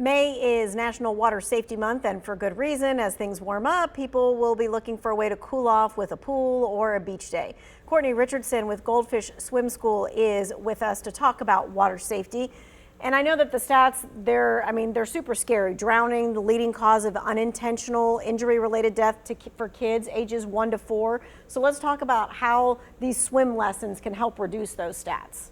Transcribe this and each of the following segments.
May is National Water Safety Month, and for good reason. As things warm up, people will be looking for a way to cool off with a pool or a beach day. Courtney Richardson with Goldfish Swim School is with us to talk about water safety. And I know that the stats, they're super scary. Drowning, the leading cause of unintentional injury-related death for kids ages 1 to 4. So let's talk about how these swim lessons can help reduce those stats.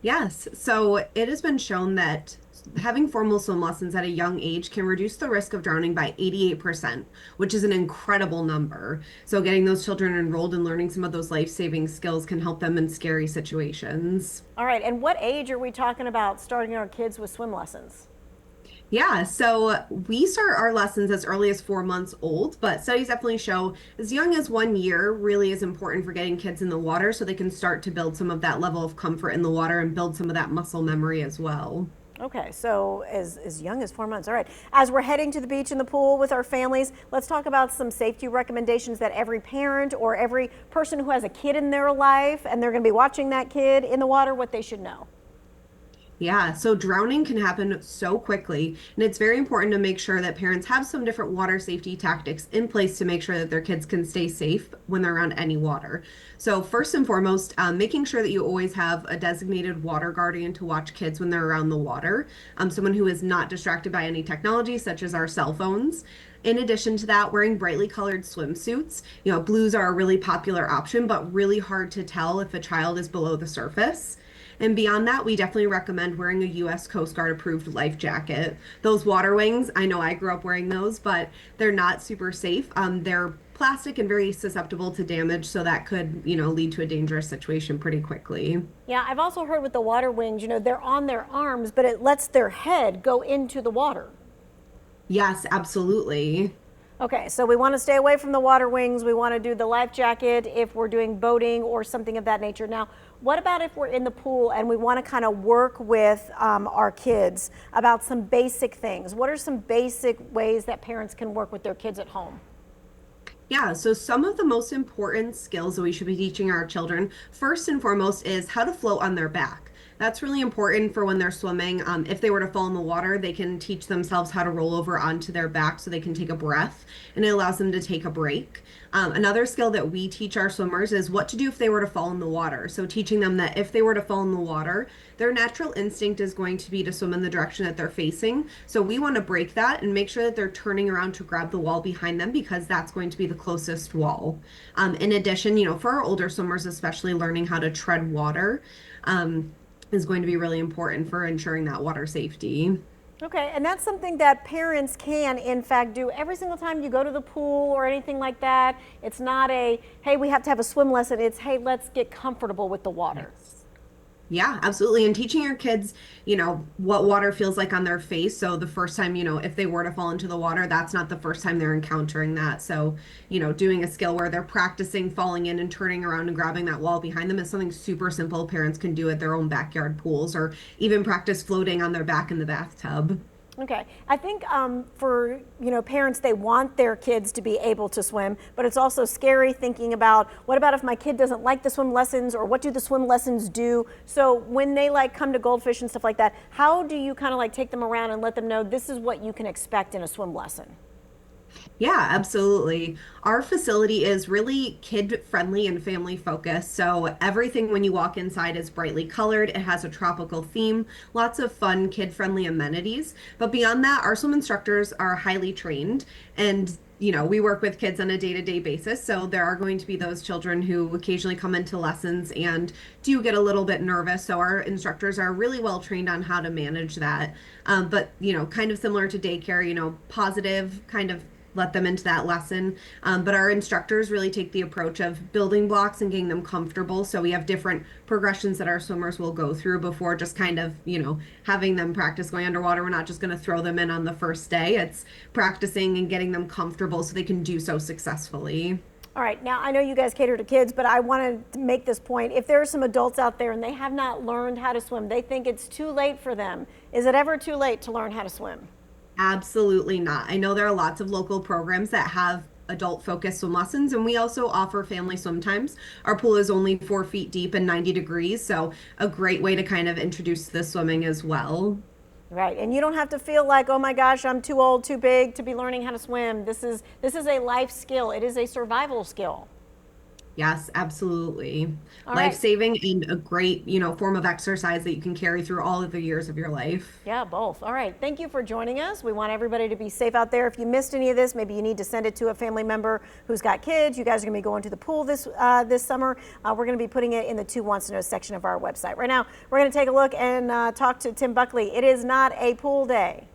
Yes, so it has been shown that having formal swim lessons at a young age can reduce the risk of drowning by 88%, which is an incredible number. So getting those children enrolled and learning some of those life-saving skills can help them in scary situations. All right, and what age are we talking about starting our kids with swim lessons? Yeah, so we start our lessons as early as 4 months old, but studies definitely show as young as 1 year really is important for getting kids in the water so they can start to build some of that level of comfort in the water and build some of that muscle memory as well. Okay, so as young as 4 months. All right. As we're heading to the beach and the pool with our families, let's talk about some safety recommendations that every parent or every person who has a kid in their life and they're going to be watching that kid in the water, what they should know. Yeah, so drowning can happen so quickly, and it's very important to make sure that parents have some different water safety tactics in place to make sure that their kids can stay safe when they're around any water. So first and foremost, making sure that you always have a designated water guardian to watch kids when they're around the water, someone who is not distracted by any technology such as our cell phones. In addition to that, wearing brightly colored swimsuits. Blues are a really popular option, but really hard to tell if a child is below the surface. And beyond that, we definitely recommend wearing a U.S. Coast Guard approved life jacket. Those water wings, I know I grew up wearing those, but they're not super safe. They're plastic and very susceptible to damage, so that could, lead to a dangerous situation pretty quickly. Yeah, I've also heard with the water wings, they're on their arms, but it lets their head go into the water. Yes, absolutely. Okay, so we want to stay away from the water wings. We want to do the life jacket if we're doing boating or something of that nature. Now, what about if we're in the pool and we want to kind of work with our kids about some basic things? What are some basic ways that parents can work with their kids at home? Yeah, so some of the most important skills that we should be teaching our children, first and foremost, is how to float on their back. That's really important for when they're swimming. If they were to fall in the water, they can teach themselves how to roll over onto their back so they can take a breath, and it allows them to take a break. Another skill that we teach our swimmers is what to do if they were to fall in the water. So teaching them that if they were to fall in the water, their natural instinct is going to be to swim in the direction that they're facing. So we want to break that and make sure that they're turning around to grab the wall behind them because that's going to be the closest wall. In addition, for our older swimmers, especially learning how to tread water, is going to be really important for ensuring that water safety. Okay, and that's something that parents can, in fact, do every single time you go to the pool or anything like that. It's not a, hey, we have to have a swim lesson. It's, hey, let's get comfortable with the water. Yeah, absolutely. And teaching your kids, what water feels like on their face. So the first time, if they were to fall into the water, that's not the first time they're encountering that. So, doing a skill where they're practicing falling in and turning around and grabbing that wall behind them is something super simple parents can do at their own backyard pools or even practice floating on their back in the bathtub. Okay, I think for parents, they want their kids to be able to swim, but it's also scary thinking about what about if my kid doesn't like the swim lessons, or what do the swim lessons do? So when they come to Goldfish and stuff like that, how do you kind of take them around and let them know this is what you can expect in a swim lesson? Yeah, absolutely. Our facility is really kid friendly and family focused. So everything when you walk inside is brightly colored. It has a tropical theme, lots of fun kid friendly amenities. But beyond that, our swim instructors are highly trained and we work with kids on a day-to-day basis. So there are going to be those children who occasionally come into lessons and do get a little bit nervous. So our instructors are really well trained on how to manage that. But kind of similar to daycare, positive kind of let them into that lesson. But our instructors really take the approach of building blocks and getting them comfortable. So we have different progressions that our swimmers will go through before just kind of, having them practice going underwater. We're not just going to throw them in on the first day. It's practicing and getting them comfortable so they can do so successfully. All right, now I know you guys cater to kids, but I want to make this point. If there are some adults out there and they have not learned how to swim, they think it's too late for them. Is it ever too late to learn how to swim? Absolutely not. I know there are lots of local programs that have adult focused swim lessons, and we also offer family swim times. Our pool is only 4 feet deep and 90 degrees, so a great way to kind of introduce the swimming as well. Right, and you don't have to feel like, oh my gosh, I'm too old, too big to be learning how to swim. This is a life skill. It is a survival skill. Yes, absolutely. All right. Life-saving and a great, form of exercise that you can carry through all of the years of your life. Yeah, both. All right. Thank you for joining us. We want everybody to be safe out there. If you missed any of this, maybe you need to send it to a family member who's got kids. You guys are going to be going to the pool this summer. We're going to be putting it in the Two Wants to Know section of our website. Right now, we're going to take a look and talk to Tim Buckley. It is not a pool day.